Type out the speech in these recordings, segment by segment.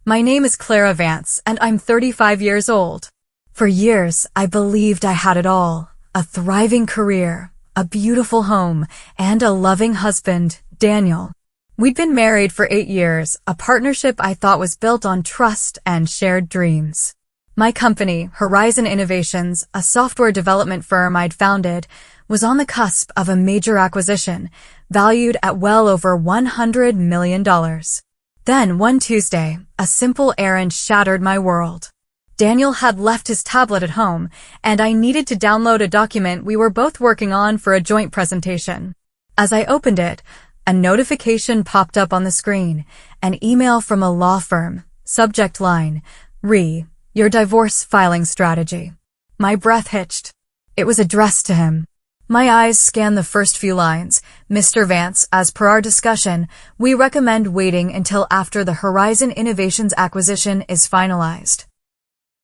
My name is Clara Vance, and I'm 35 years old. For years, I believed I had it all. A thriving career, a beautiful home, and a loving husband, Daniel. We'd been married for 8 years, a partnership I thought was built on trust and shared dreams. My company, Horizon Innovations, a software development firm I'd founded, was on the cusp of a major acquisition, valued at well over $100 million. Then, one Tuesday, a simple errand shattered my world. Daniel had left his tablet at home, and I needed to download a document we were both working on for a joint presentation. As I opened it, a notification popped up on the screen, an email from a law firm, subject line, your divorce filing strategy. My breath hitched. It was addressed to him. My eyes scanned the first few lines. Mr. Vance, as per our discussion, we recommend waiting until after the Horizon Innovations acquisition is finalized.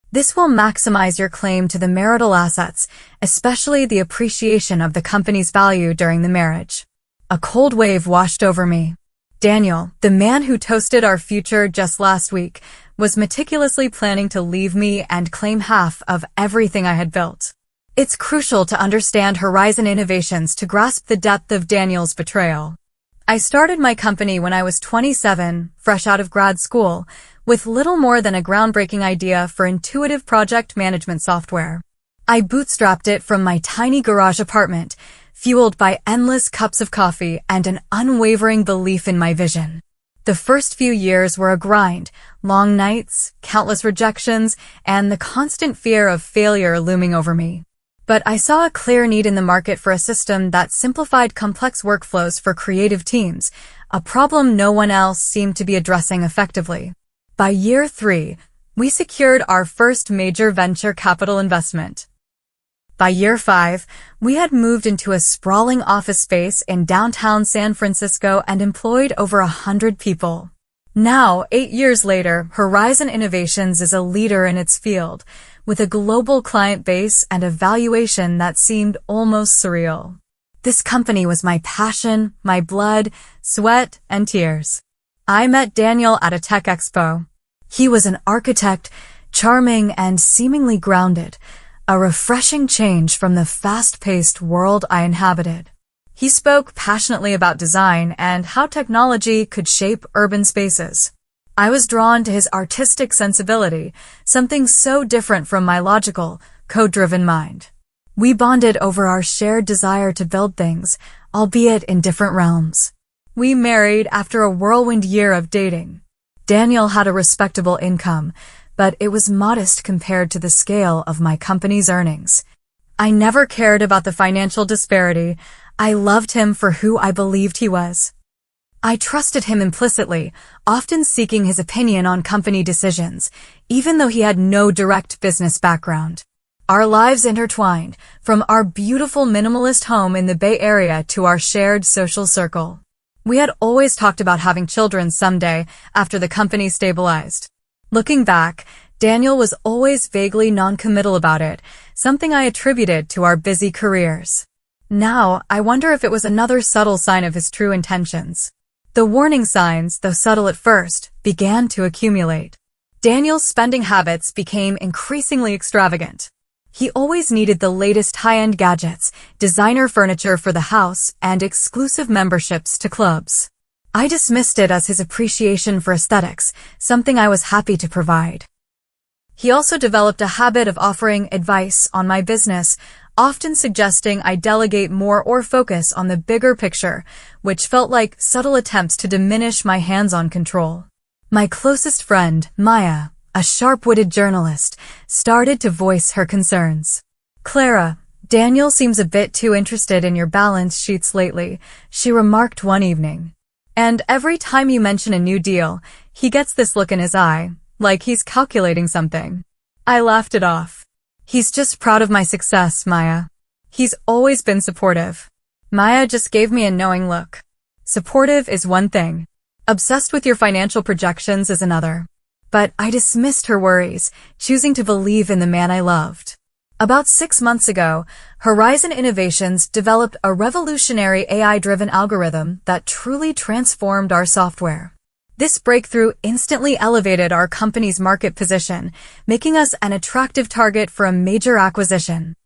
This will maximize your claim to the marital assets, especially the appreciation of the company's value during the marriage. A cold wave washed over me. Daniel, the man who toasted our future just last week, was meticulously planning to leave me and claim half of everything I had built. It's crucial to understand Horizon Innovations to grasp the depth of Daniel's betrayal. I started my company when I was 27, fresh out of grad school, with little more than a groundbreaking idea for intuitive project management software. I bootstrapped it from my tiny garage apartment, fueled by endless cups of coffee and an unwavering belief in my vision. The first few years were a grind, long nights, countless rejections, and the constant fear of failure looming over me. But I saw a clear need in the market for a system that simplified complex workflows for creative teams, a problem no one else seemed to be addressing effectively. By year 3, we secured our first major venture capital investment. By year 5, we had moved into a sprawling office space in downtown San Francisco and employed over 100 people. Now, 8 years later, Horizon Innovations is a leader in its field, with a global client base and a valuation that seemed almost surreal. This company was my passion, my blood, sweat, and tears. I met Daniel at a tech expo. He was an architect, charming and seemingly grounded, a refreshing change from the fast-paced world I inhabited. He spoke passionately about design and how technology could shape urban spaces. I was drawn to his artistic sensibility, something so different from my logical, code-driven mind. We bonded over our shared desire to build things, albeit in different realms. We married after a whirlwind year of dating. Daniel had a respectable income, but it was modest compared to the scale of my company's earnings. I never cared about the financial disparity. I loved him for who I believed he was. I trusted him implicitly, often seeking his opinion on company decisions, even though he had no direct business background. Our lives intertwined, from our beautiful minimalist home in the Bay Area to our shared social circle. We had always talked about having children someday after the company stabilized. Looking back, Daniel was always vaguely non-committal about it, something I attributed to our busy careers. Now, I wonder if it was another subtle sign of his true intentions. The warning signs, though subtle at first, began to accumulate. Daniel's spending habits became increasingly extravagant. He always needed the latest high-end gadgets, designer furniture for the house, and exclusive memberships to clubs. I dismissed it as his appreciation for aesthetics, something I was happy to provide. He also developed a habit of offering advice on my business, often suggesting I delegate more or focus on the bigger picture, which felt like subtle attempts to diminish my hands-on control. My closest friend, Maya, a sharp-witted journalist, started to voice her concerns. "Clara, Daniel seems a bit too interested in your balance sheets lately," she remarked one evening. "And every time you mention a new deal, he gets this look in his eye, like he's calculating something." I laughed it off. "He's just proud of my success, Maya. He's always been supportive." Maya just gave me a knowing look. Supportive is one thing. Obsessed with your financial projections is another. But I dismissed her worries, choosing to believe in the man I loved. About 6 months ago, Horizon Innovations developed a revolutionary AI-driven algorithm that truly transformed our software. This breakthrough instantly elevated our company's market position, making us an attractive target for a major acquisition.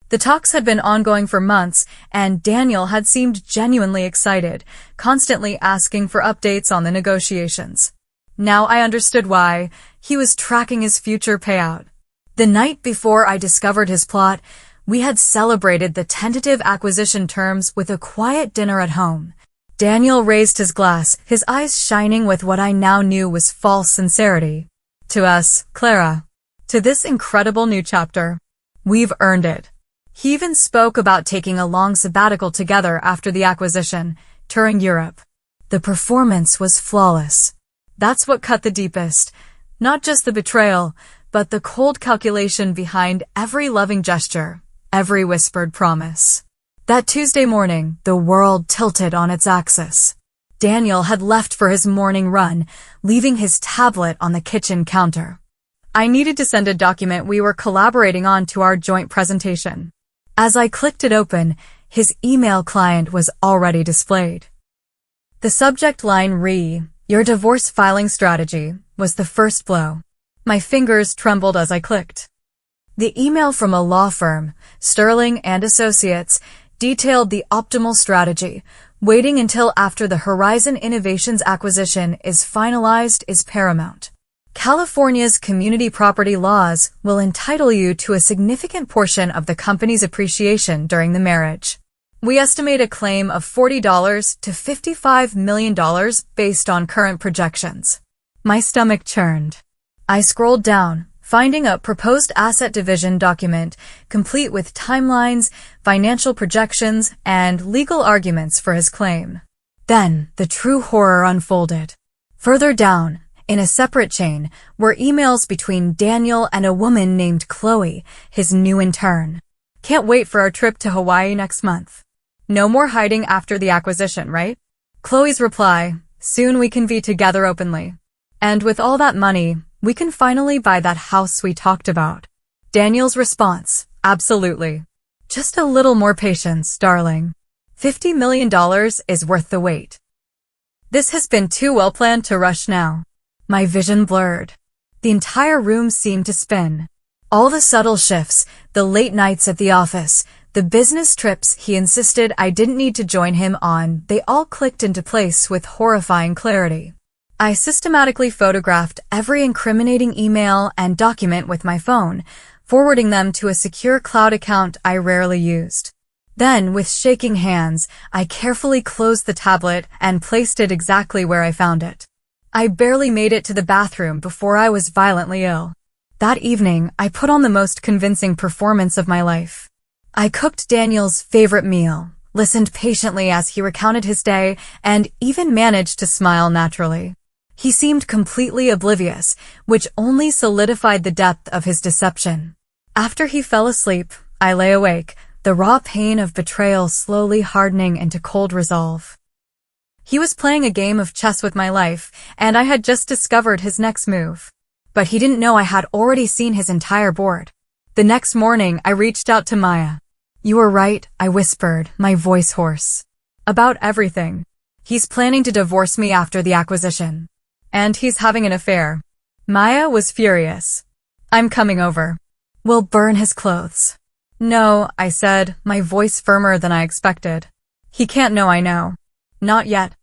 The talks had been ongoing for months, and Daniel had seemed genuinely excited, constantly asking for updates on the negotiations. Now I understood why. He was tracking his future payout. The night before I discovered his plot, we had celebrated the tentative acquisition terms with a quiet dinner at home. Daniel raised his glass, his eyes shining with what I now knew was false sincerity. To us, Clara. To this incredible new chapter. We've earned it. He even spoke about taking a long sabbatical together after the acquisition, touring Europe. The performance was flawless. That's what cut the deepest. Not just the betrayal, but the cold calculation behind every loving gesture, every whispered promise. That Tuesday morning, the world tilted on its axis. Daniel had left for his morning run, leaving his tablet on the kitchen counter. I needed to send a document we were collaborating on to our joint presentation. As I clicked it open, his email client was already displayed. The subject line "Your divorce filing strategy" was the first blow. My fingers trembled as I clicked. The email from a law firm, Sterling and Associates, detailed the optimal strategy. Waiting until after the Horizon Innovations acquisition is finalized is paramount. California's community property laws will entitle you to a significant portion of the company's appreciation during the marriage. We estimate a claim of $40 to $55 million based on current projections. My stomach churned. I scrolled down, finding a proposed asset division document, complete with timelines, financial projections, and legal arguments for his claim. Then, the true horror unfolded. Further down, in a separate chain, were emails between Daniel and a woman named Chloe, his new intern. Can't wait for our trip to Hawaii next month. No more hiding after the acquisition, right? Chloe's reply, soon we can be together openly. And with all that money, we can finally buy that house we talked about. Daniel's response, absolutely. Just a little more patience, darling. $50 million is worth the wait. This has been too well planned to rush now. My vision blurred. The entire room seemed to spin. All the subtle shifts, the late nights at the office, the business trips he insisted I didn't need to join him on, they all clicked into place with horrifying clarity. I systematically photographed every incriminating email and document with my phone, forwarding them to a secure cloud account I rarely used. Then, with shaking hands, I carefully closed the tablet and placed it exactly where I found it. I barely made it to the bathroom before I was violently ill. That evening, I put on the most convincing performance of my life. I cooked Daniel's favorite meal, listened patiently as he recounted his day, and even managed to smile naturally. He seemed completely oblivious, which only solidified the depth of his deception. After he fell asleep, I lay awake, the raw pain of betrayal slowly hardening into cold resolve. He was playing a game of chess with my life, and I had just discovered his next move. But he didn't know I had already seen his entire board. The next morning, I reached out to Maya. You were right, I whispered, my voice hoarse. About everything. He's planning to divorce me after the acquisition. And he's having an affair. Maya was furious. I'm coming over. We'll burn his clothes. No, I said, my voice firmer than I expected. He can't know I know. Not yet.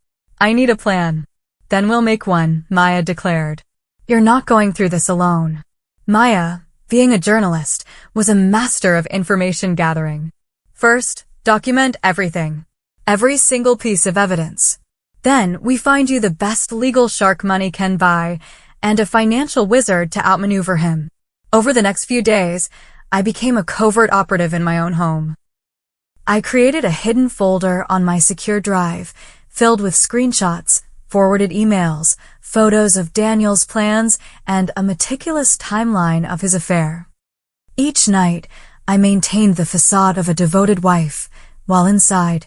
I need a plan. Then we'll make one, Maya declared. You're not going through this alone. Maya, being a journalist, was a master of information gathering. First, document everything. Every single piece of evidence. Then, we find you the best legal shark money can buy, and a financial wizard to outmaneuver him. Over the next few days, I became a covert operative in my own home. I created a hidden folder on my secure drive, filled with screenshots, forwarded emails, photos of Daniel's plans, and a meticulous timeline of his affair. Each night, I maintained the facade of a devoted wife, while inside,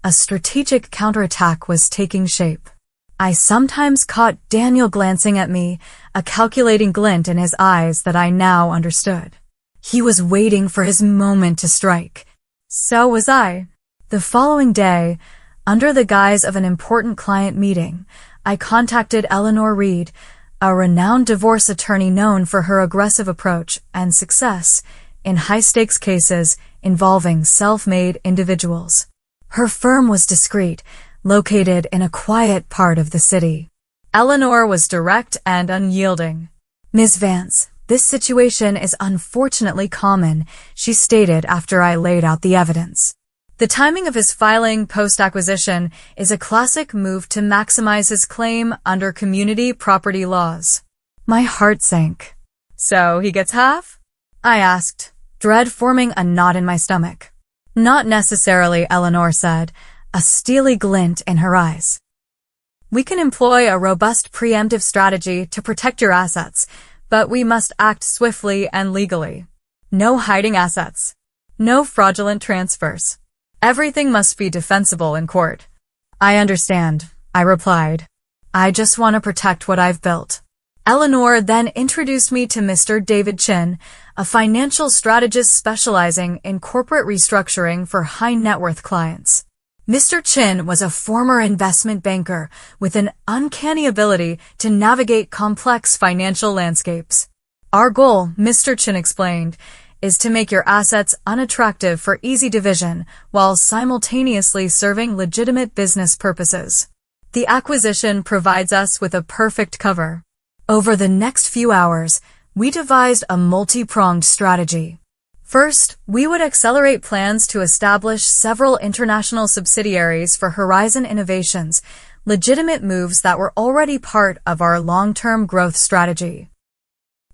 a strategic counterattack was taking shape. I sometimes caught Daniel glancing at me, a calculating glint in his eyes that I now understood. He was waiting for his moment to strike. So was I. The following day, under the guise of an important client meeting, I contacted Eleanor Reed, a renowned divorce attorney known for her aggressive approach and success in high-stakes cases involving self-made individuals. Her firm was discreet, located in a quiet part of the city. Eleanor was direct and unyielding. "Ms. Vance, this situation is unfortunately common," she stated after I laid out the evidence. The timing of his filing post-acquisition is a classic move to maximize his claim under community property laws. My heart sank. "So he gets half?" I asked, dread forming a knot in my stomach. "Not necessarily," Eleanor said, a steely glint in her eyes. "We can employ a robust preemptive strategy to protect your assets, but we must act swiftly and legally. No hiding assets. No fraudulent transfers. Everything must be defensible in court." "I understand," I replied. "I just want to protect what I've built." Eleanor then introduced me to Mr. David Chin, a financial strategist specializing in corporate restructuring for high-net-worth clients. Mr. Chin was a former investment banker with an uncanny ability to navigate complex financial landscapes. "Our goal," Mr. Chin explained, "is to make your assets unattractive for easy division while simultaneously serving legitimate business purposes. The acquisition provides us with a perfect cover." Over the next few hours, we devised a multi-pronged strategy. First, we would accelerate plans to establish several international subsidiaries for Horizon Innovations, legitimate moves that were already part of our long-term growth strategy.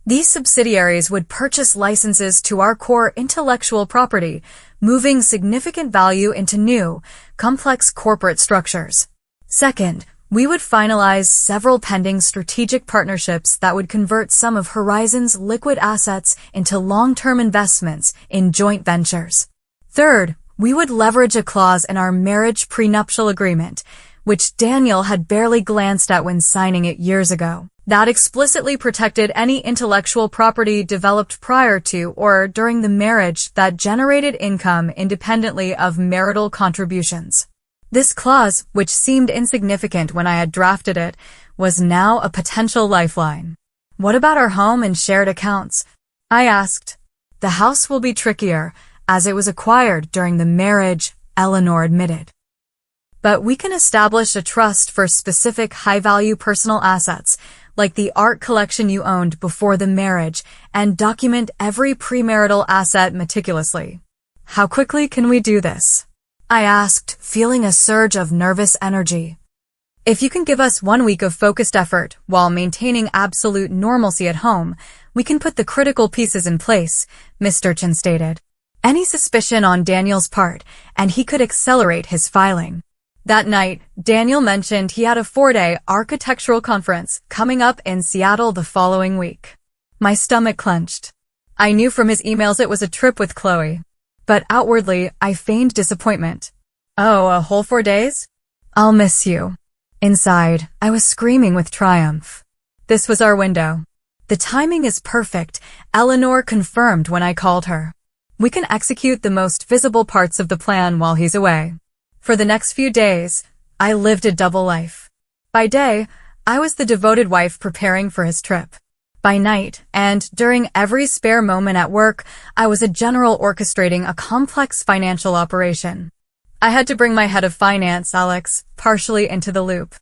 These subsidiaries would purchase licenses to our core intellectual property, moving significant value into new, complex corporate structures. Second, we would finalize several pending strategic partnerships that would convert some of Horizon's liquid assets into long-term investments in joint ventures. Third, we would leverage a clause in our marriage prenuptial agreement, which Daniel had barely glanced at when signing it years ago, that explicitly protected any intellectual property developed prior to or during the marriage that generated income independently of marital contributions. This clause, which seemed insignificant when I had drafted it, was now a potential lifeline. "What about our home and shared accounts?" I asked. "The house will be trickier, as it was acquired during the marriage," Eleanor admitted. "But we can establish a trust for specific high-value personal assets, like the art collection you owned before the marriage, and document every premarital asset meticulously." "How quickly can we do this?" I asked, feeling a surge of nervous energy. "If you can give us 1 week of focused effort while maintaining absolute normalcy at home, we can put the critical pieces in place," Mr. Chin stated. "Any suspicion on Daniel's part, and he could accelerate his filing." That night, Daniel mentioned he had a 4-day architectural conference coming up in Seattle the following week. My stomach clenched. I knew from his emails it was a trip with Chloe. But outwardly, I feigned disappointment. "Oh, a whole 4 days? I'll miss you." Inside, I was screaming with triumph. This was our window. "The timing is perfect," Eleanor confirmed when I called her. "We can execute the most visible parts of the plan while he's away." For the next few days, I lived a double life. By day, I was the devoted wife preparing for his trip. By night, and during every spare moment at work, I was a general orchestrating a complex financial operation. I had to bring my head of finance, Alex, partially into the loop.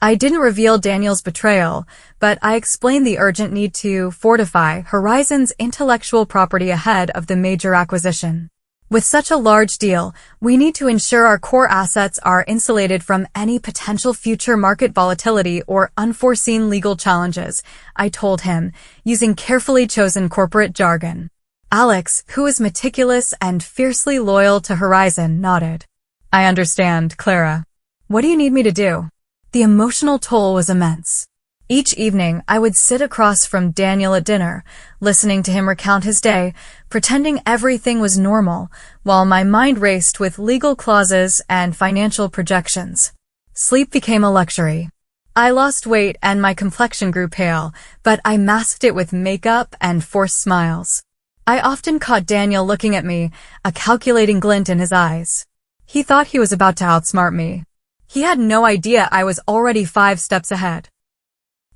I didn't reveal Daniel's betrayal, but I explained the urgent need to fortify Horizon's intellectual property ahead of the major acquisition. With such a large deal, we need to ensure our core assets are insulated from any potential future market volatility or unforeseen legal challenges, I told him, using carefully chosen corporate jargon. Alex, who is meticulous and fiercely loyal to Horizon, nodded. "I understand, Clara. What do you need me to do?" The emotional toll was immense. Each evening, I would sit across from Daniel at dinner, listening to him recount his day, pretending everything was normal, while my mind raced with legal clauses and financial projections. Sleep became a luxury. I lost weight and my complexion grew pale, but I masked it with makeup and forced smiles. I often caught Daniel looking at me, a calculating glint in his eyes. He thought he was about to outsmart me. He had no idea I was already 5 steps ahead.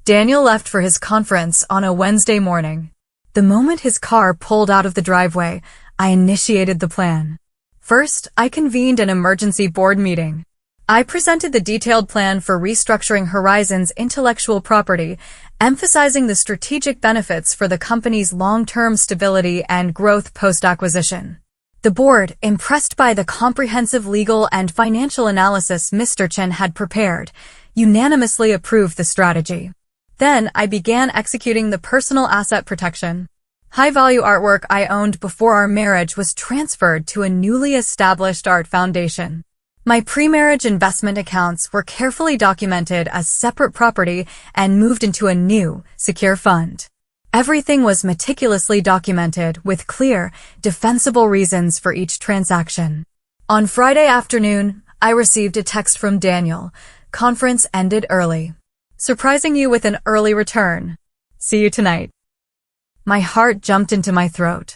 Daniel left for his conference on a Wednesday morning. The moment his car pulled out of the driveway, I initiated the plan. First, I convened an emergency board meeting. I presented the detailed plan for restructuring Horizon's intellectual property, emphasizing the strategic benefits for the company's long-term stability and growth post-acquisition. The board, impressed by the comprehensive legal and financial analysis Mr. Chen had prepared, unanimously approved the strategy. Then I began executing the personal asset protection. High-value artwork I owned before our marriage was transferred to a newly established art foundation. My pre-marriage investment accounts were carefully documented as separate property and moved into a new, secure fund. Everything was meticulously documented with clear, defensible reasons for each transaction. On Friday afternoon, I received a text from Daniel. Conference ended early. Surprising you with an early return. See you tonight. My heart jumped into my throat.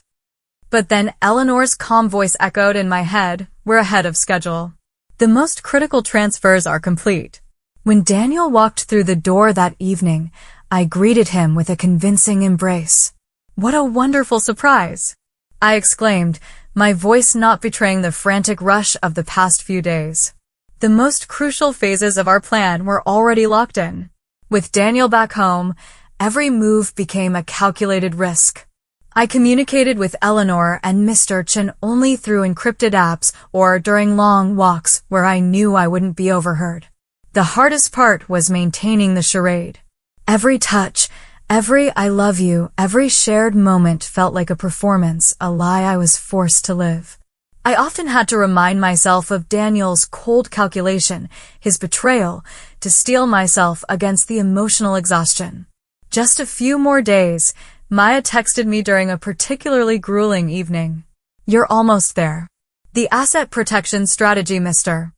But then Eleanor's calm voice echoed in my head, we're ahead of schedule. The most critical transfers are complete. When Daniel walked through the door that evening, I greeted him with a convincing embrace. What a wonderful surprise! I exclaimed, my voice not betraying the frantic rush of the past few days. The most crucial phases of our plan were already locked in. With Daniel back home, every move became a calculated risk. I communicated with Eleanor and Mr. Chen only through encrypted apps or during long walks where I knew I wouldn't be overheard. The hardest part was maintaining the charade. Every touch, every I love you, every shared moment felt like a performance, a lie I was forced to live. I often had to remind myself of Daniel's cold calculation, his betrayal, to steel myself against the emotional exhaustion. Just a few more days, Maya texted me during a particularly grueling evening. You're almost there. The asset protection strategy Mr.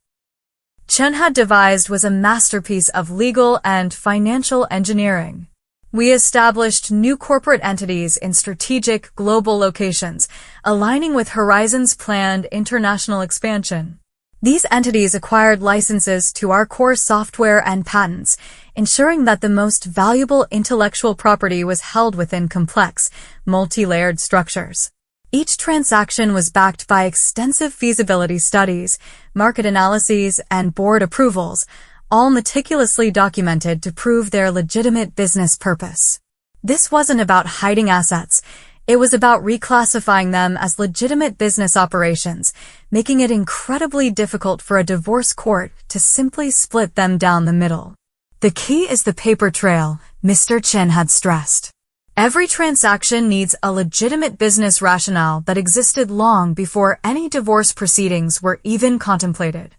Chen had devised was a masterpiece of legal and financial engineering. We established new corporate entities in strategic global locations, aligning with Horizon's planned international expansion. These entities acquired licenses to our core software and patents, ensuring that the most valuable intellectual property was held within complex, multi-layered structures. Each transaction was backed by extensive feasibility studies, market analyses, and board approvals, all meticulously documented to prove their legitimate business purpose. This wasn't about hiding assets. It was about reclassifying them as legitimate business operations, making it incredibly difficult for a divorce court to simply split them down the middle. The key is the paper trail, Mr. Chen had stressed. Every transaction needs a legitimate business rationale that existed long before any divorce proceedings were even contemplated.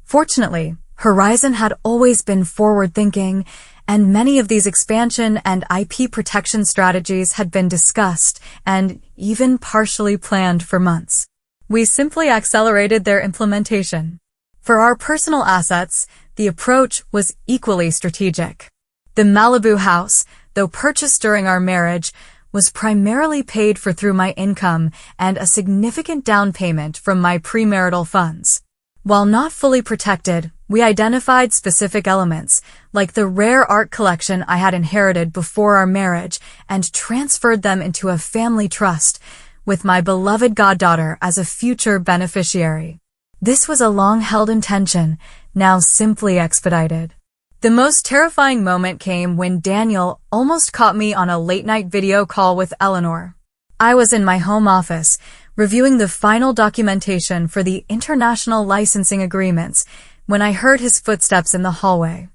Fortunately, Horizon had always been forward-thinking, and many of these expansion and IP protection strategies had been discussed and even partially planned for months. We simply accelerated their implementation. For our personal assets, the approach was equally strategic. The Malibu house, though purchased during our marriage, was primarily paid for through my income and a significant down payment from my premarital funds. While not fully protected, we identified specific elements, like the rare art collection I had inherited before our marriage, and transferred them into a family trust, with my beloved goddaughter as a future beneficiary. This was a long-held intention, now simply expedited. The most terrifying moment came when Daniel almost caught me on a late-night video call with Eleanor. I was in my home office, reviewing the final documentation for the international licensing agreements, when I heard his footsteps in the hallway.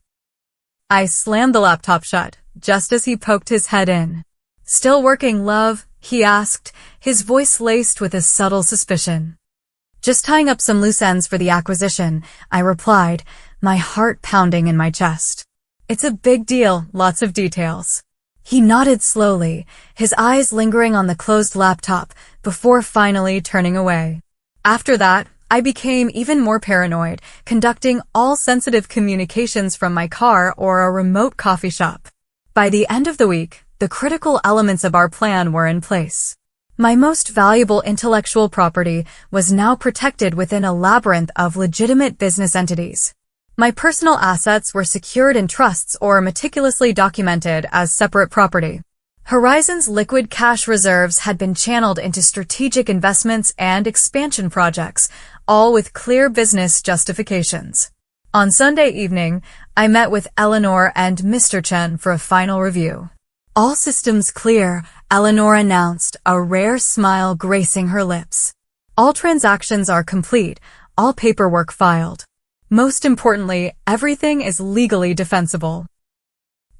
I slammed the laptop shut, just as he poked his head in. Still working, love? He asked, his voice laced with a subtle suspicion. Just tying up some loose ends for the acquisition, I replied, my heart pounding in my chest. It's a big deal, lots of details. He nodded slowly, his eyes lingering on the closed laptop, before finally turning away. After that, I became even more paranoid, conducting all sensitive communications from my car or a remote coffee shop. By the end of the week, the critical elements of our plan were in place. My most valuable intellectual property was now protected within a labyrinth of legitimate business entities. My personal assets were secured in trusts or meticulously documented as separate property. Horizon's liquid cash reserves had been channeled into strategic investments and expansion projects, all with clear business justifications. On Sunday evening, I met with Eleanor and Mr. Chen for a final review. All systems clear, Eleanor announced, a rare smile gracing her lips. All transactions are complete, all paperwork filed. Most importantly, everything is legally defensible.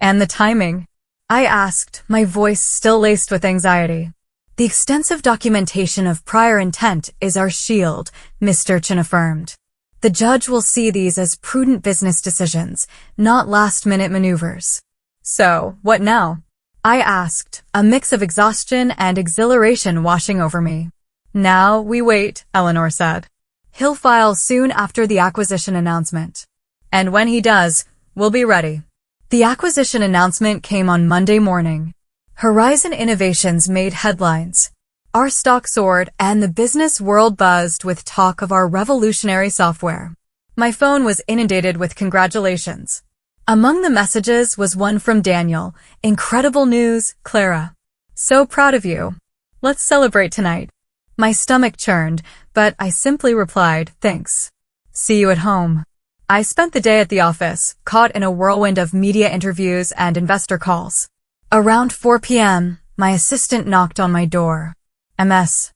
And the timing? I asked, my voice still laced with anxiety. The extensive documentation of prior intent is our shield, Mr. Chen affirmed. The judge will see these as prudent business decisions, not last-minute maneuvers. So, what now? I asked, a mix of exhaustion and exhilaration washing over me. Now we wait, Eleanor said. He'll file soon after the acquisition announcement. And when he does, we'll be ready. The acquisition announcement came on Monday morning. Horizon Innovations made headlines. Our stock soared and the business world buzzed with talk of our revolutionary software. My phone was inundated with congratulations. Among the messages was one from Daniel. Incredible news, Clara. So proud of you. Let's celebrate tonight. My stomach churned, but I simply replied, thanks. See you at home. I spent the day at the office, caught in a whirlwind of media interviews and investor calls. Around 4 p.m., my assistant knocked on my door. MS.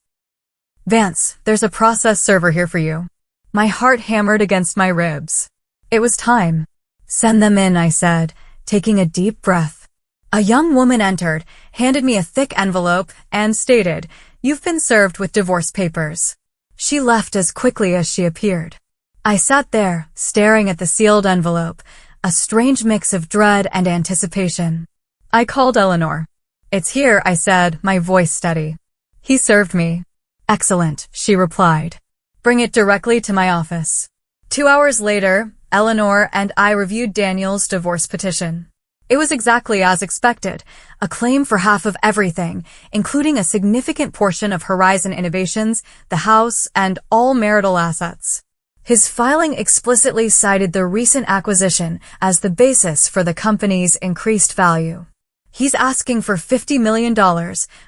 Vance, there's a process server here for you. My heart hammered against my ribs. It was time. Send them in, I said, taking a deep breath. A young woman entered, handed me a thick envelope, and stated, "You've been served with divorce papers." She left as quickly as she appeared. I sat there, staring at the sealed envelope, a strange mix of dread and anticipation. I called Eleanor. "It's here," I said, my voice steady. "He served me." "Excellent," she replied. "Bring it directly to my office." 2 hours later, Eleanor and I reviewed Daniel's divorce petition. It was exactly as expected, a claim for half of everything, including a significant portion of Horizon Innovations, the house, and all marital assets. His filing explicitly cited the recent acquisition as the basis for the company's increased value. "He's asking for $50 million,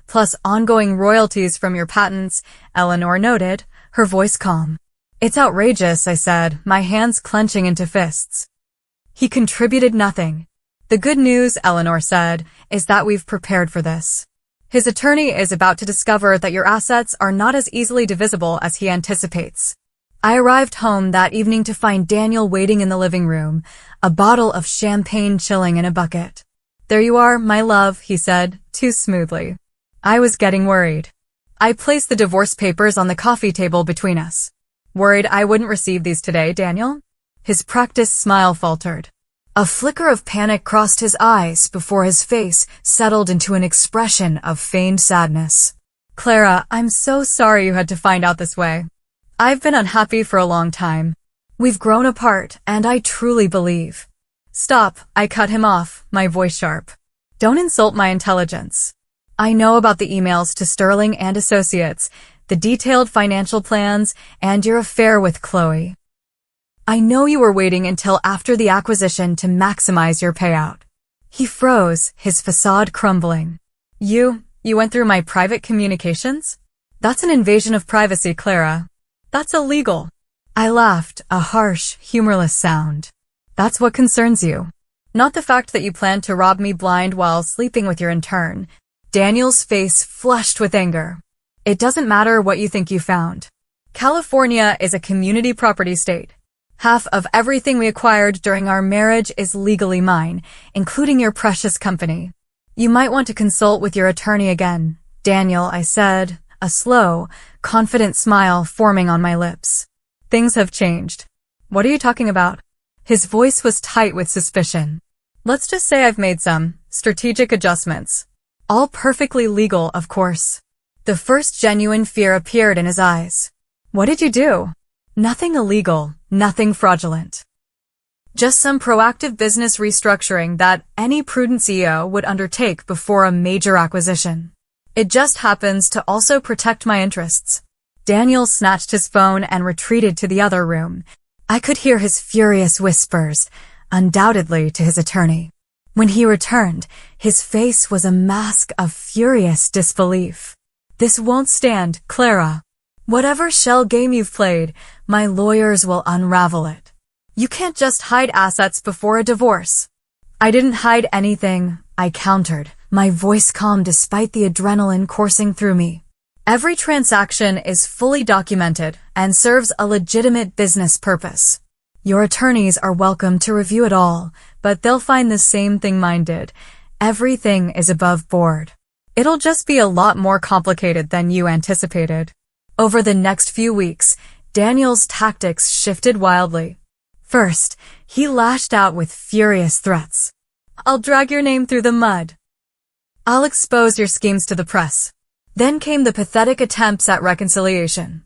plus ongoing royalties from your patents," Eleanor noted, her voice calm. "It's outrageous," I said, my hands clenching into fists. "He contributed nothing." "The good news," Eleanor said, "is that we've prepared for this. His attorney is about to discover that your assets are not as easily divisible as he anticipates." I arrived home that evening to find Daniel waiting in the living room, a bottle of champagne chilling in a bucket. "There you are, my love," he said, too smoothly. I was getting worried. I placed the divorce papers on the coffee table between us. "Worried I wouldn't receive these today, Daniel?" His practiced smile faltered. A flicker of panic crossed his eyes before his face settled into an expression of feigned sadness. "Clara, I'm so sorry you had to find out this way. I've been unhappy for a long time. We've grown apart, and I truly believe—" "Stop," I cut him off, my voice sharp. "Don't insult my intelligence. I know about the emails to Sterling and Associates, the detailed financial plans, and your affair with Chloe. I know you were waiting until after the acquisition to maximize your payout." He froze, his facade crumbling. You went through my private communications? That's an invasion of privacy, Clara. That's illegal." I laughed, a harsh, humorless sound. "That's what concerns you. Not the fact that you planned to rob me blind while sleeping with your intern." Daniel's face flushed with anger. "It doesn't matter what you think you found. California is a community property state. Half of everything we acquired during our marriage is legally mine, including your precious company. You might want to consult with your attorney again, Daniel," I said, a slow, confident smile forming on my lips. "Things have changed." "What are you talking about?" His voice was tight with suspicion. "Let's just say I've made some strategic adjustments. All perfectly legal, of course." The first genuine fear appeared in his eyes. "What did you do?" "Nothing illegal, nothing fraudulent. Just some proactive business restructuring that any prudent CEO would undertake before a major acquisition. It just happens to also protect my interests." Daniel snatched his phone and retreated to the other room, I could hear his furious whispers, undoubtedly to his attorney. When he returned, his face was a mask of furious disbelief. "This won't stand, Clara. Whatever shell game you've played, my lawyers will unravel it. You can't just hide assets before a divorce." "I didn't hide anything," I countered, my voice calm despite the adrenaline coursing through me. "Every transaction is fully documented and serves a legitimate business purpose. Your attorneys are welcome to review it all, but they'll find the same thing mine did. Everything is above board. It'll just be a lot more complicated than you anticipated." Over the next few weeks, Daniel's tactics shifted wildly. First, he lashed out with furious threats. "I'll drag your name through the mud. I'll expose your schemes to the press." Then came the pathetic attempts at reconciliation.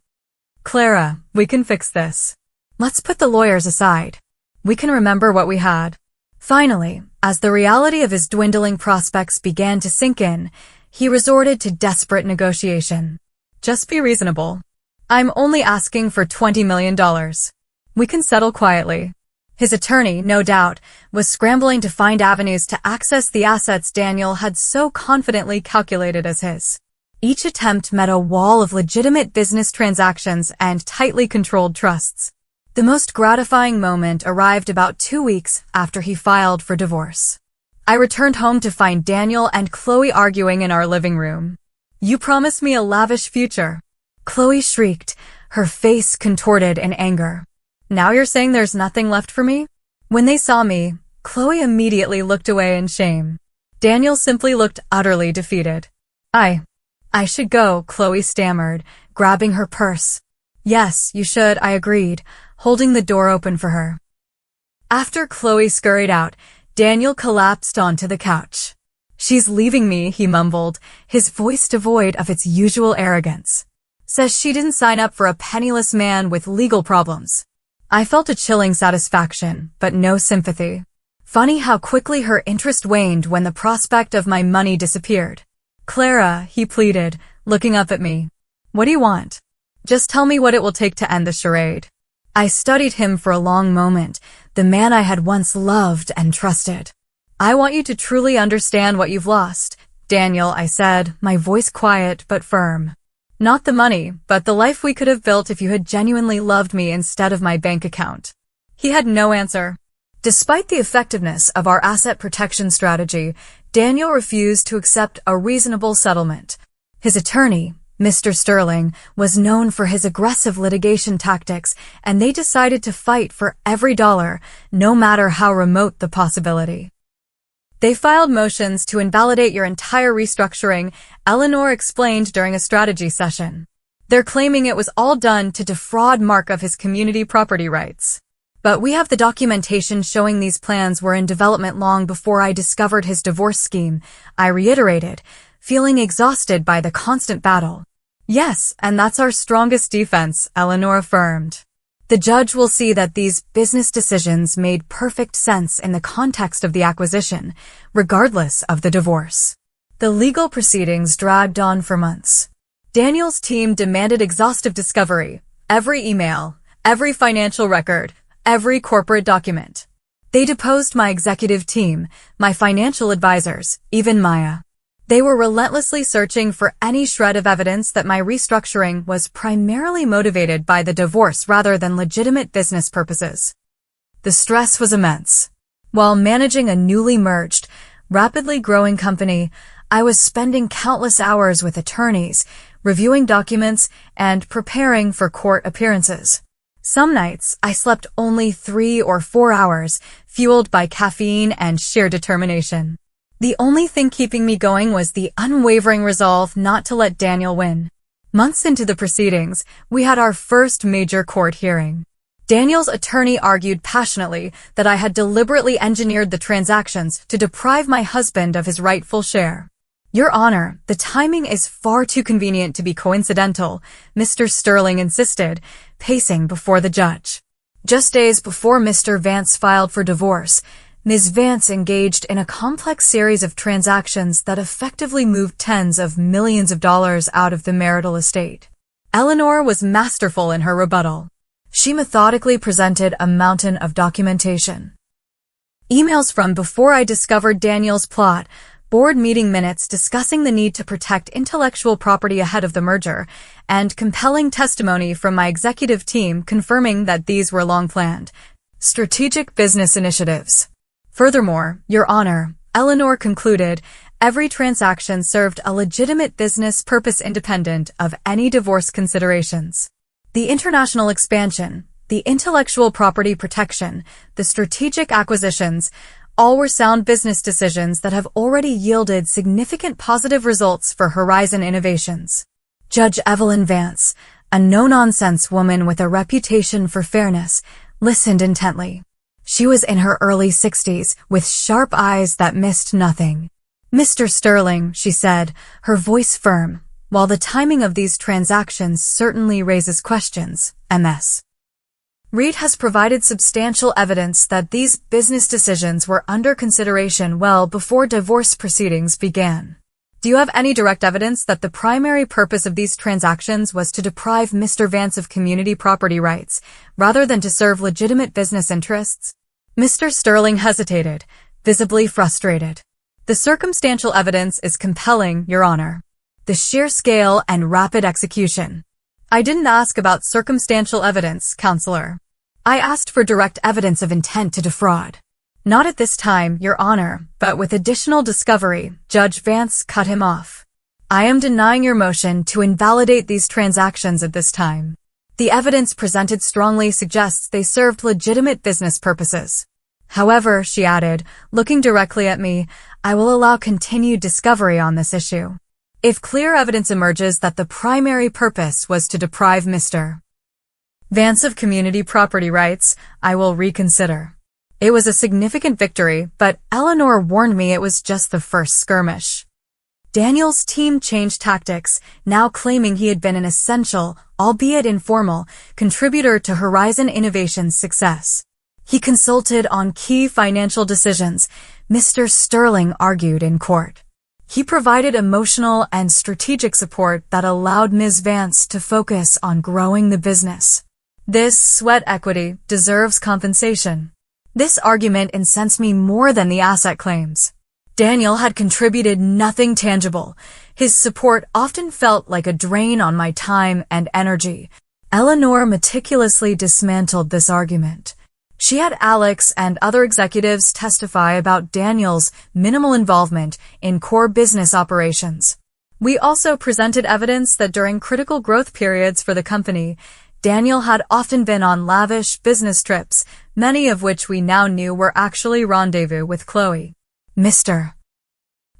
"Clara, we can fix this. Let's put the lawyers aside. We can remember what we had." Finally, as the reality of his dwindling prospects began to sink in, he resorted to desperate negotiation. "Just be reasonable. I'm only asking for $20 million. We can settle quietly." His attorney, no doubt, was scrambling to find avenues to access the assets Daniel had so confidently calculated as his. Each attempt met a wall of legitimate business transactions and tightly controlled trusts. The most gratifying moment arrived about 2 weeks after he filed for divorce. I returned home to find Daniel and Chloe arguing in our living room. "You promised me a lavish future," Chloe shrieked, her face contorted in anger. "Now you're saying there's nothing left for me?" When they saw me, Chloe immediately looked away in shame. Daniel simply looked utterly defeated. I should go," Chloe stammered, grabbing her purse. "Yes, you should," I agreed, holding the door open for her. After Chloe scurried out, Daniel collapsed onto the couch. "She's leaving me," he mumbled, his voice devoid of its usual arrogance. "Says she didn't sign up for a penniless man with legal problems." I felt a chilling satisfaction, but no sympathy. Funny how quickly her interest waned when the prospect of my money disappeared. "Clara," he pleaded, looking up at me. "What do you want? Just tell me what it will take to end the charade." I studied him for a long moment, the man I had once loved and trusted. "I want you to truly understand what you've lost, Daniel," I said, my voice quiet but firm. "Not the money, but the life we could have built if you had genuinely loved me instead of my bank account." He had no answer. Despite the effectiveness of our asset protection strategy, Daniel refused to accept a reasonable settlement. His attorney, Mr. Sterling, was known for his aggressive litigation tactics, and they decided to fight for every dollar, no matter how remote the possibility. "They filed motions to invalidate your entire restructuring," Eleanor explained during a strategy session. "They're claiming it was all done to defraud Mark of his community property rights. But we have the documentation showing these plans were in development long before I discovered his divorce scheme," I reiterated, feeling exhausted by the constant battle. "Yes, and that's our strongest defense," Eleanor affirmed. "The judge will see that these business decisions made perfect sense in the context of the acquisition, regardless of the divorce." The legal proceedings dragged on for months. Daniel's team demanded exhaustive discovery, every email, every financial record, every corporate document. They deposed my executive team, my financial advisors, even Maya. They were relentlessly searching for any shred of evidence that my restructuring was primarily motivated by the divorce rather than legitimate business purposes. The stress was immense. While managing a newly merged, rapidly growing company, I was spending countless hours with attorneys, reviewing documents, and preparing for court appearances. Some nights, I slept only 3 or 4 hours, fueled by caffeine and sheer determination. The only thing keeping me going was the unwavering resolve not to let Daniel win. Months into the proceedings, we had our first major court hearing. Daniel's attorney argued passionately that I had deliberately engineered the transactions to deprive my husband of his rightful share. "Your Honor, the timing is far too convenient to be coincidental," Mr. Sterling insisted, pacing before the judge. Just days before Mr. Vance filed for divorce, Ms. Vance engaged in a complex series of transactions that effectively moved tens of millions of dollars out of the marital estate. Eleanor was masterful in her rebuttal. She methodically presented a mountain of documentation. Emails from before I discovered Daniel's plot, board meeting minutes discussing the need to protect intellectual property ahead of the merger, and compelling testimony from my executive team confirming that these were long-planned, strategic business initiatives. Furthermore, Your Honor, Eleanor concluded, every transaction served a legitimate business purpose independent of any divorce considerations. The international expansion, the intellectual property protection, the strategic acquisitions, all were sound business decisions that have already yielded significant positive results for Horizon Innovations. Judge Evelyn Vance, a no-nonsense woman with a reputation for fairness, listened intently. She was in her early 60s, with sharp eyes that missed nothing. Mr. Sterling, she said, her voice firm, while the timing of these transactions certainly raises questions, Ms. Reed has provided substantial evidence that these business decisions were under consideration well before divorce proceedings began. Do you have any direct evidence that the primary purpose of these transactions was to deprive Mr. Vance of community property rights, rather than to serve legitimate business interests? Mr. Sterling hesitated, visibly frustrated. The circumstantial evidence is compelling, Your Honor. The sheer scale and rapid execution. I didn't ask about circumstantial evidence, Counselor. I asked for direct evidence of intent to defraud. Not at this time, Your Honor, but with additional discovery, Judge Vance cut him off. I am denying your motion to invalidate these transactions at this time. The evidence presented strongly suggests they served legitimate business purposes. However, she added, looking directly at me, I will allow continued discovery on this issue. If clear evidence emerges that the primary purpose was to deprive Mr. Vance of community property rights, I will reconsider. It was a significant victory, but Eleanor warned me it was just the first skirmish. Daniel's team changed tactics, now claiming he had been an essential, albeit informal, contributor to Horizon Innovations' success. He consulted on key financial decisions, Mr. Sterling argued in court. He provided emotional and strategic support that allowed Ms. Vance to focus on growing the business. This sweat equity deserves compensation. This argument incensed me more than the asset claims. Daniel had contributed nothing tangible. His support often felt like a drain on my time and energy. Eleanor meticulously dismantled this argument. She had Alex and other executives testify about Daniel's minimal involvement in core business operations. We also presented evidence that during critical growth periods for the company, Daniel had often been on lavish business trips, many of which we now knew were actually rendezvous with Chloe. Mr.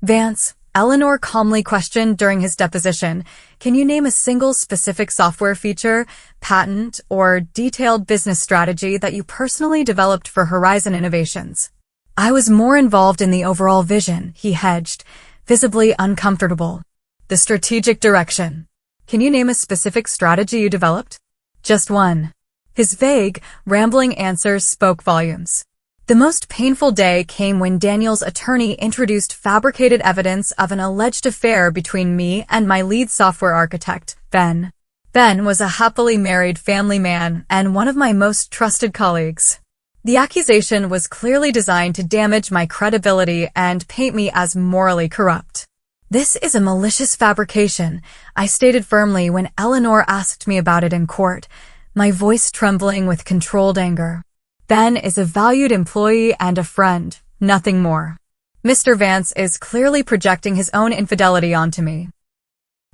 Vance, Eleanor calmly questioned during his deposition, can you name a single specific software feature, patent, or detailed business strategy that you personally developed for Horizon Innovations? I was more involved in the overall vision, he hedged, visibly uncomfortable. The strategic direction. Can you name a specific strategy you developed? Just one. His vague, rambling answers spoke volumes. The most painful day came when Daniel's attorney introduced fabricated evidence of an alleged affair between me and my lead software architect, Ben. Ben was a happily married family man and one of my most trusted colleagues. The accusation was clearly designed to damage my credibility and paint me as morally corrupt. This is a malicious fabrication, I stated firmly when Eleanor asked me about it in court, my voice trembling with controlled anger. Ben is a valued employee and a friend, nothing more. Mr. Vance is clearly projecting his own infidelity onto me.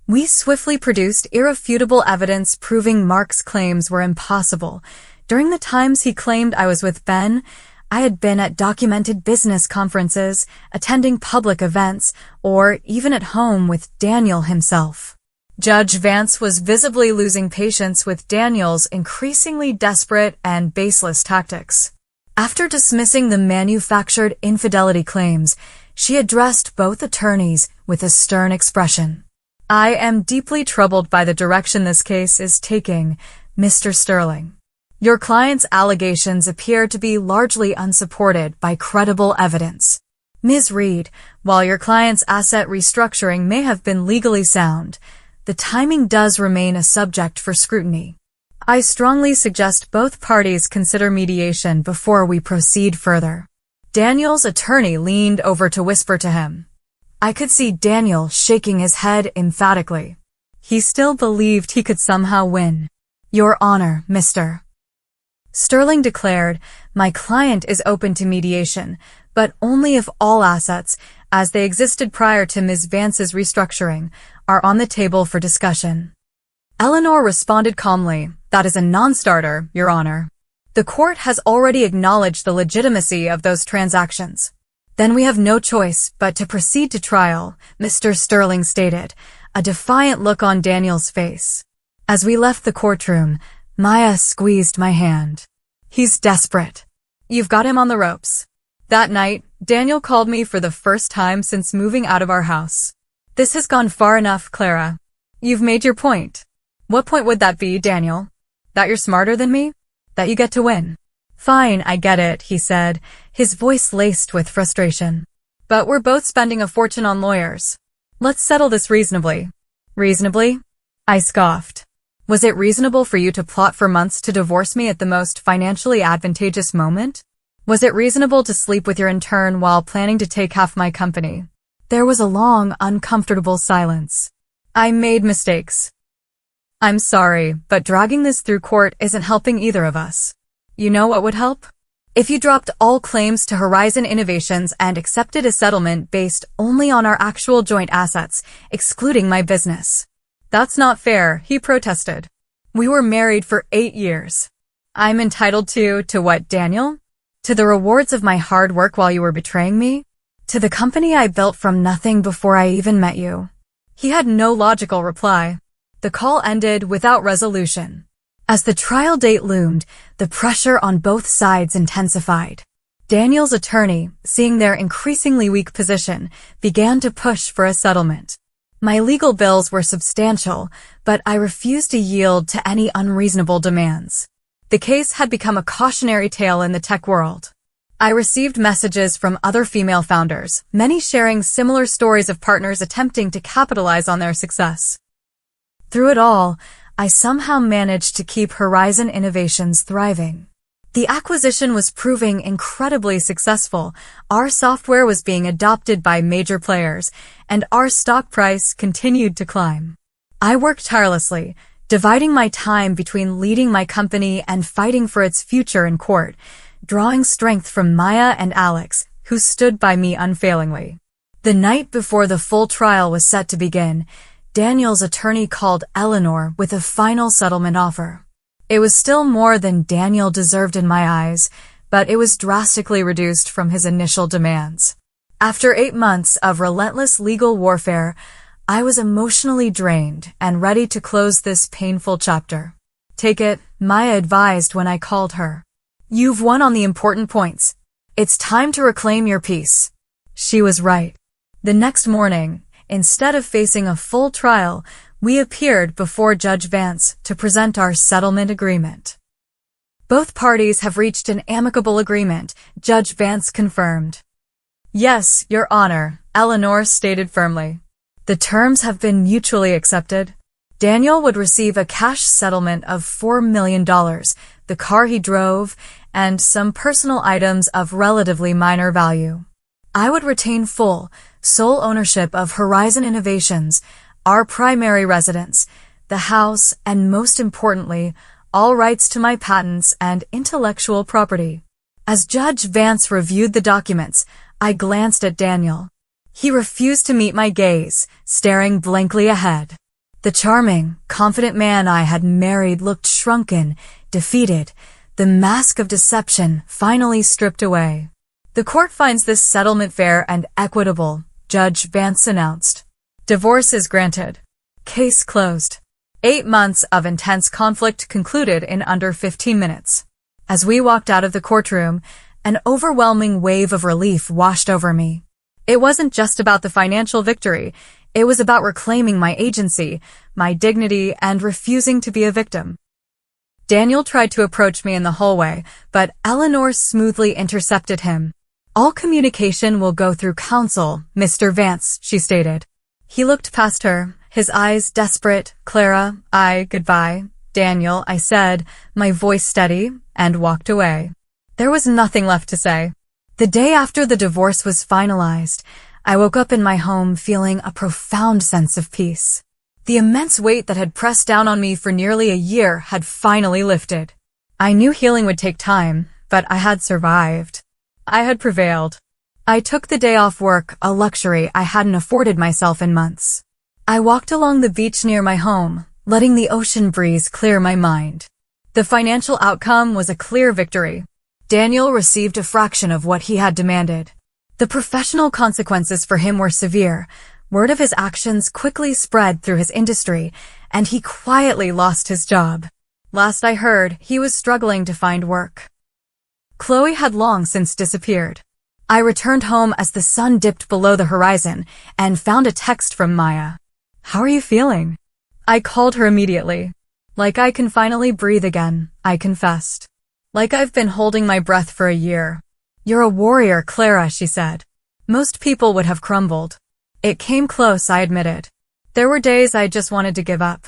We swiftly produced irrefutable evidence proving Mark's claims were impossible. During the times he claimed I was with Ben, I had been at documented business conferences, attending public events, or even at home with Daniel himself. Judge Vance was visibly losing patience with Daniel's increasingly desperate and baseless tactics. After dismissing the manufactured infidelity claims, she addressed both attorneys with a stern expression. I am deeply troubled by the direction this case is taking, Mr. Sterling. Your client's allegations appear to be largely unsupported by credible evidence. Ms. Reed, while your client's asset restructuring may have been legally sound, the timing does remain a subject for scrutiny. I strongly suggest both parties consider mediation before we proceed further. Daniel's attorney leaned over to whisper to him. I could see Daniel shaking his head emphatically. He still believed he could somehow win. Your Honor, Mr. Sterling declared, my client is open to mediation, but only if all assets, as they existed prior to Ms. Vance's restructuring, are on the table for discussion. Eleanor responded calmly, that is a non-starter, Your Honor. The court has already acknowledged the legitimacy of those transactions. Then we have no choice but to proceed to trial, Mr. Sterling stated, a defiant look on Daniel's face. As we left the courtroom, Maya squeezed my hand. He's desperate. You've got him on the ropes. That night, Daniel called me for the first time since moving out of our house. This has gone far enough, Clara. You've made your point. What point would that be, Daniel? That you're smarter than me? That you get to win? Fine, I get it, he said, his voice laced with frustration. But we're both spending a fortune on lawyers. Let's settle this reasonably. Reasonably? I scoffed. Was it reasonable for you to plot for months to divorce me at the most financially advantageous moment? Was it reasonable to sleep with your intern while planning to take half my company? There was a long, uncomfortable silence. I made mistakes. I'm sorry, but dragging this through court isn't helping either of us. You know what would help? If you dropped all claims to Horizon Innovations and accepted a settlement based only on our actual joint assets, excluding my business. That's not fair, he protested. We were married for 8 years. I'm entitled to what, Daniel? To the rewards of my hard work while you were betraying me? To the company I built from nothing before I even met you? He had no logical reply. The call ended without resolution. As the trial date loomed, the pressure on both sides intensified. Daniel's attorney, seeing their increasingly weak position, began to push for a settlement. My legal bills were substantial, but I refused to yield to any unreasonable demands. The case had become a cautionary tale in the tech world. I received messages from other female founders, many sharing similar stories of partners attempting to capitalize on their success. Through it all, I somehow managed to keep Horizon Innovations thriving. The acquisition was proving incredibly successful, our software was being adopted by major players, and our stock price continued to climb. I worked tirelessly, dividing my time between leading my company and fighting for its future in court, drawing strength from Maya and Alex, who stood by me unfailingly. The night before the full trial was set to begin, Daniel's attorney called Eleanor with a final settlement offer. It was still more than Daniel deserved in my eyes, but it was drastically reduced from his initial demands. After 8 months of relentless legal warfare, I was emotionally drained and ready to close this painful chapter. Take it, Maya advised when I called her. You've won on the important points. It's time to reclaim your peace. She was right. The next morning, instead of facing a full trial, we appeared before Judge Vance to present our settlement agreement. Both parties have reached an amicable agreement, Judge Vance confirmed. Yes, Your Honor, Eleanor stated firmly. The terms have been mutually accepted. Daniel would receive a cash settlement of $4 million, the car he drove, and some personal items of relatively minor value. I would retain full, sole ownership of Horizon Innovations, our primary residence, the house, and most importantly, all rights to my patents and intellectual property. As Judge Vance reviewed the documents, I glanced at Daniel. He refused to meet my gaze, staring blankly ahead. The charming, confident man I had married looked shrunken, defeated, the mask of deception finally stripped away. The court finds this settlement fair and equitable, Judge Vance announced. Divorce is granted. Case closed. 8 months of intense conflict concluded in under 15 minutes. As we walked out of the courtroom, an overwhelming wave of relief washed over me. It wasn't just about the financial victory, it was about reclaiming my agency, my dignity, and refusing to be a victim. Daniel tried to approach me in the hallway, but Eleanor smoothly intercepted him. All communication will go through counsel, Mr. Vance, she stated. He looked past her, his eyes desperate. Clara, goodbye. Daniel, I said, my voice steady, and walked away. There was nothing left to say. The day after the divorce was finalized, I woke up in my home feeling a profound sense of peace. The immense weight that had pressed down on me for nearly a year had finally lifted. I knew healing would take time, but I had survived. I had prevailed. I took the day off work, a luxury I hadn't afforded myself in months. I walked along the beach near my home, letting the ocean breeze clear my mind. The financial outcome was a clear victory. Daniel received a fraction of what he had demanded. The professional consequences for him were severe. Word of his actions quickly spread through his industry, and he quietly lost his job. Last I heard, he was struggling to find work. Chloe had long since disappeared. I returned home as the sun dipped below the horizon and found a text from Maya. "How are you feeling?" I called her immediately. "Like I can finally breathe again," I confessed. "Like I've been holding my breath for a year." "You're a warrior, Clara," she said. "Most people would have crumbled." It came close, I admitted. There were days I just wanted to give up.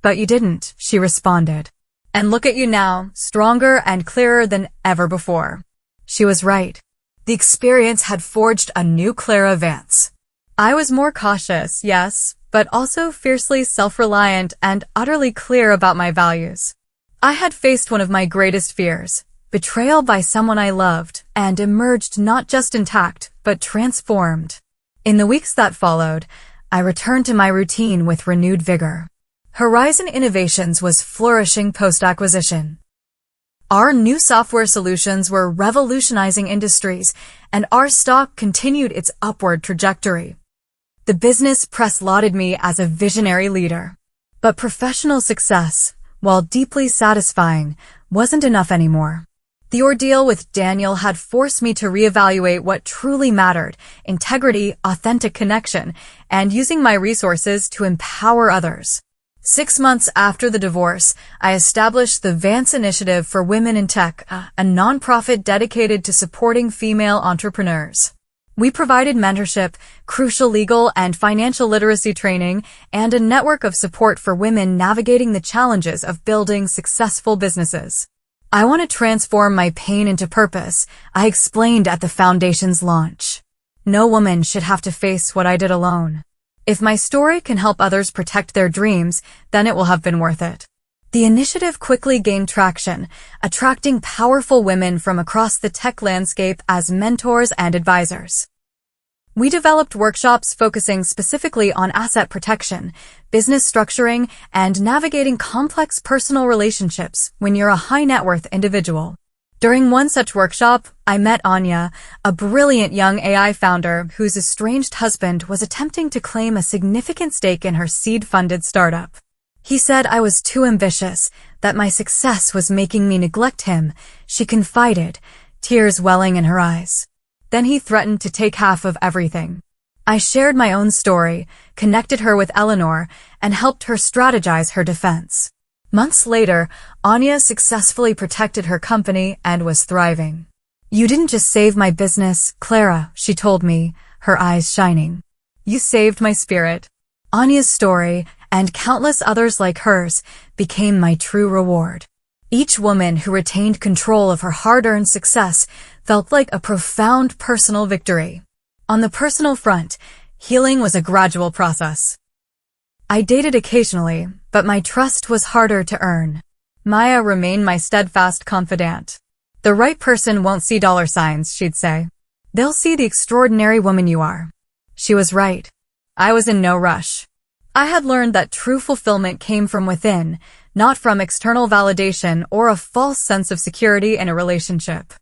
"But you didn't," she responded. "And look at you now, stronger and clearer than ever before." She was right. The experience had forged a new Clara Vance. I was more cautious, yes, but also fiercely self-reliant and utterly clear about my values. I had faced one of my greatest fears, betrayal by someone I loved, and emerged not just intact, but transformed. In the weeks that followed, I returned to my routine with renewed vigor. Horizon Innovations was flourishing post-acquisition. Our new software solutions were revolutionizing industries, and our stock continued its upward trajectory. The business press lauded me as a visionary leader. But professional success, while deeply satisfying, wasn't enough anymore. The ordeal with Daniel had forced me to reevaluate what truly mattered: integrity, authentic connection, and using my resources to empower others. 6 months after the divorce, I established the Vance Initiative for Women in Tech, a nonprofit dedicated to supporting female entrepreneurs. We provided mentorship, crucial legal and financial literacy training, and a network of support for women navigating the challenges of building successful businesses. "I want to transform my pain into purpose," I explained at the foundation's launch. "No woman should have to face what I did alone. If my story can help others protect their dreams, then it will have been worth it." The initiative quickly gained traction, attracting powerful women from across the tech landscape as mentors and advisors. We developed workshops focusing specifically on asset protection, business structuring, and navigating complex personal relationships when you're a high-net-worth individual. During one such workshop, I met Anya, a brilliant young AI founder whose estranged husband was attempting to claim a significant stake in her seed-funded startup. He said I was too ambitious, that my success was making me neglect him, she confided, tears welling in her eyes. Then he threatened to take half of everything. I shared my own story, connected her with Eleanor, and helped her strategize her defense. Months later, Anya successfully protected her company and was thriving. "You didn't just save my business, Clara," she told me, her eyes shining. "You saved my spirit." Anya's story, and countless others like hers, became my true reward. Each woman who retained control of her hard-earned success felt like a profound personal victory. On the personal front, healing was a gradual process. I dated occasionally, but my trust was harder to earn. Maya remained my steadfast confidant. "The right person won't see dollar signs," she'd say. "They'll see the extraordinary woman you are." She was right. I was in no rush. I had learned that true fulfillment came from within, not from external validation or a false sense of security in a relationship.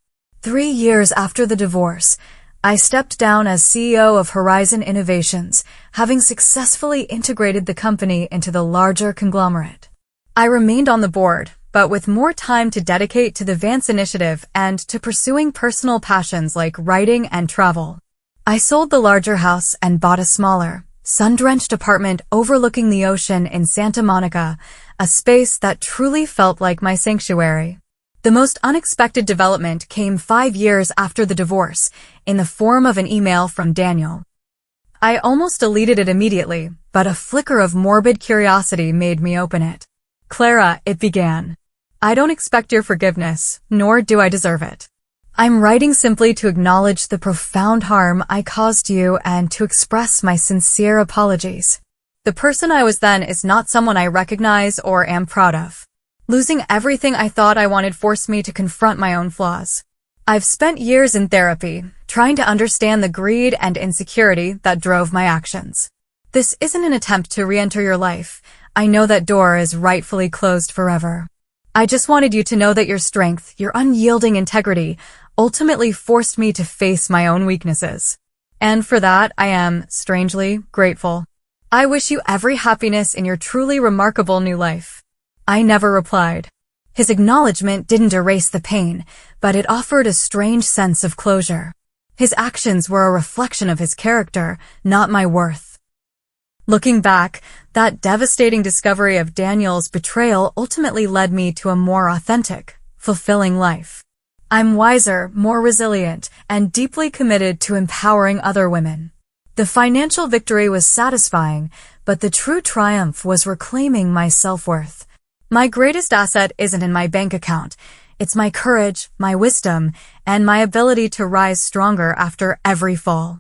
3 years after the divorce, I stepped down as CEO of Horizon Innovations, having successfully integrated the company into the larger conglomerate. I remained on the board, but with more time to dedicate to the Vance Initiative and to pursuing personal passions like writing and travel. I sold the larger house and bought a smaller, sun-drenched apartment overlooking the ocean in Santa Monica, a space that truly felt like my sanctuary. The most unexpected development came 5 years after the divorce, in the form of an email from Daniel. I almost deleted it immediately, but a flicker of morbid curiosity made me open it. Clara, it began. I don't expect your forgiveness, nor do I deserve it. I'm writing simply to acknowledge the profound harm I caused you and to express my sincere apologies. The person I was then is not someone I recognize or am proud of. Losing everything I thought I wanted forced me to confront my own flaws. I've spent years in therapy, trying to understand the greed and insecurity that drove my actions. This isn't an attempt to re-enter your life. I know that door is rightfully closed forever. I just wanted you to know that your strength, your unyielding integrity, ultimately forced me to face my own weaknesses. And for that, I am, strangely, grateful. I wish you every happiness in your truly remarkable new life. I never replied. His acknowledgement didn't erase the pain, but it offered a strange sense of closure. His actions were a reflection of his character, not my worth. Looking back, that devastating discovery of Daniel's betrayal ultimately led me to a more authentic, fulfilling life. I'm wiser, more resilient, and deeply committed to empowering other women. The financial victory was satisfying, but the true triumph was reclaiming my self-worth. My greatest asset isn't in my bank account. It's my courage, my wisdom, and my ability to rise stronger after every fall.